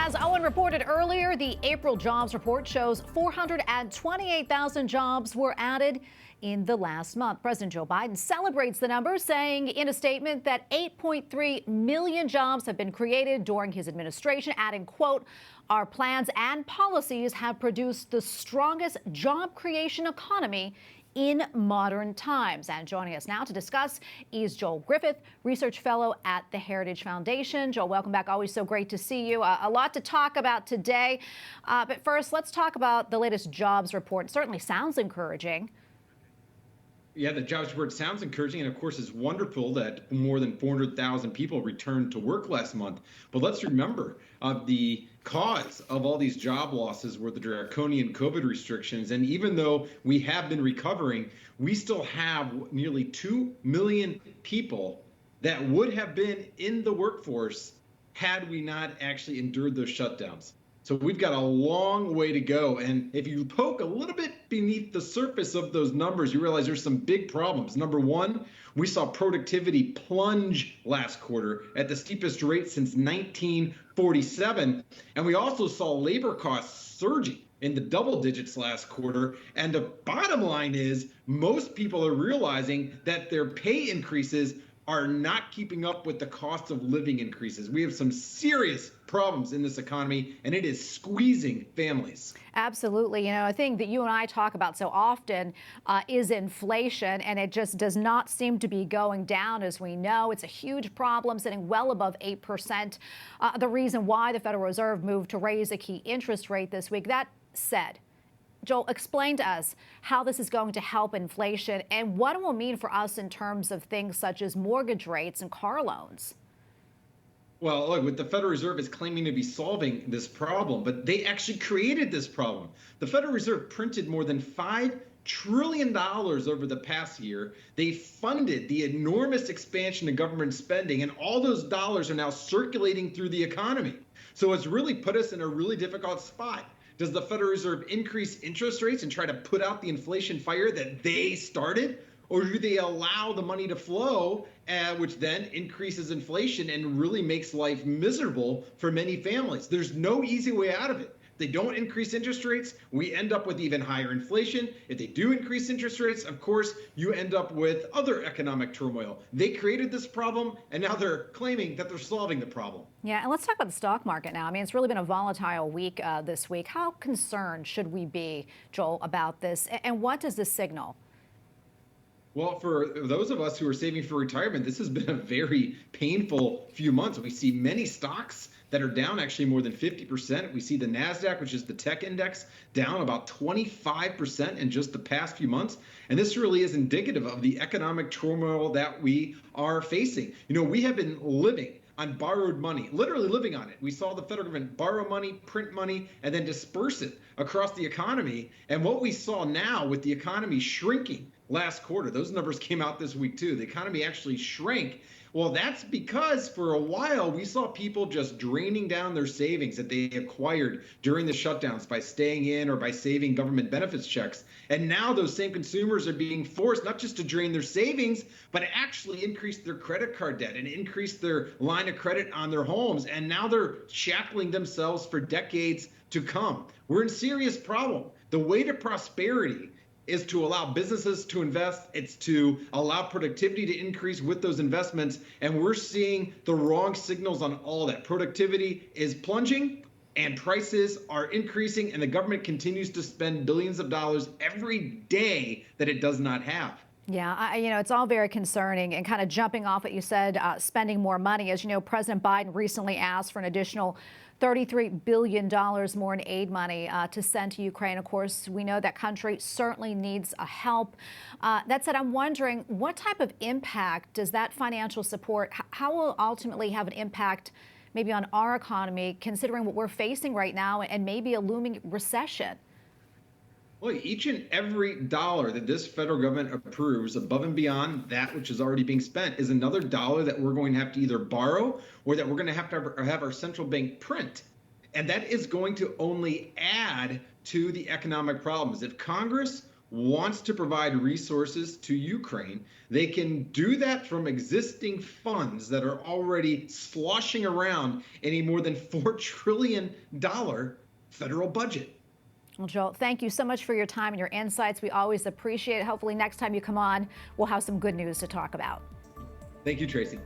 As Owen reported earlier, the April jobs report shows 428,000 jobs were added in the last month. President Joe Biden celebrates the number, saying in a statement that 8.3 million jobs have been created during his administration, adding, quote, "Our plans and policies have produced the strongest job creation economy in modern times." And joining us now to discuss is Joel Griffith, research fellow at the Heritage Foundation. Joel, welcome back. Always so great to see you. A lot to talk about today. But first, let's talk about the latest jobs report. It certainly sounds encouraging. Yeah, the jobs report sounds encouraging, and of course, it's wonderful that more than 400,000 people returned to work last month. But let's remember, the cause of all these job losses were the draconian COVID restrictions. And even though we have been recovering, we still have nearly 2 million people that would have been in the workforce had we not actually endured those shutdowns. So we've got a long way to go. And if you poke a little bit beneath the surface of those numbers, you realize there's some big problems. Number one, we saw productivity plunge last quarter at the steepest rate since 1947. And we also saw labor costs surging in the double digits last quarter. And the bottom line is most people are realizing that their pay increases are not keeping up with the cost of living increases. We have some serious problems in this economy, and it is squeezing families. Absolutely. You know, a thing that you and I talk about so often is inflation, and it just does not seem to be going down. As we know, it's a huge problem, sitting well above 8%. The reason why the Federal Reserve moved to raise a key interest rate this week. That said, Joel, explain to us how this is going to help inflation and what it will mean for us in terms of things such as mortgage rates and car loans. Well, look, what the Federal Reserve is claiming to be solving this problem, but they actually created this problem. The Federal Reserve printed more than $5 trillion over the past year. They funded the enormous expansion of government spending, and all those dollars are now circulating through the economy. So it's really put us in a really difficult spot. Does the Federal Reserve increase interest rates and try to put out the inflation fire that they started? Or do they allow the money to flow, which then increases inflation and really makes life miserable for many families? There's no easy way out of it. If they don't increase interest rates, we end up with even higher inflation. If they do increase interest rates, of course, you end up with other economic turmoil. They created this problem, and now they're claiming that they're solving the problem. Yeah, and let's talk about the stock market now. I mean, it's really been a volatile week this week. How concerned should we be, Joel, about this? And what does this signal? Well, for those of us who are saving for retirement, this has been a very painful few months. We see many stocks that are down actually more than 50%. We see the NASDAQ, which is the tech index, down about 25% in just the past few months. And this really is indicative of the economic turmoil that we are facing. You know, we have been living on borrowed money, literally living on it. We saw the federal government borrow money, print money, and then disperse it across the economy. And what we saw now with the economy shrinking last quarter, those numbers came out this week too. The economy actually shrank. Well, that's because for a while we saw people just draining down their savings that they acquired during the shutdowns by staying in or by saving government benefits checks. And now those same consumers are being forced not just to drain their savings, but to actually increase their credit card debt and increase their line of credit on their homes. And now they're shackling themselves for decades to come. We're in serious problem. The way to prosperity is to allow businesses to invest. It's to allow productivity to increase with those investments. And we're seeing the wrong signals on all that. Productivity is plunging and prices are increasing, and the government continues to spend billions of dollars every day that it does not have. Yeah, you know, it's all very concerning. And kind of jumping off what you said, spending more money. As you know, President Biden recently asked for an additional $33 billion more in aid money to send to Ukraine. Of course, we know that country certainly needs help. That said, I'm wondering what type of impact does that financial support, how will ultimately have an impact maybe on our economy, considering what we're facing right now and maybe a looming recession? Well, each and every dollar that this federal government approves above and beyond that which is already being spent is another dollar that we're going to have to either borrow or that we're going to have our central bank print. And that is going to only add to the economic problems. If Congress wants to provide resources to Ukraine, they can do that from existing funds that are already sloshing around in a more than $4 trillion federal budget. Well, Joel, thank you so much for your time and your insights. We always appreciate it. Hopefully next time you come on, we'll have some good news to talk about. Thank you, Tracy.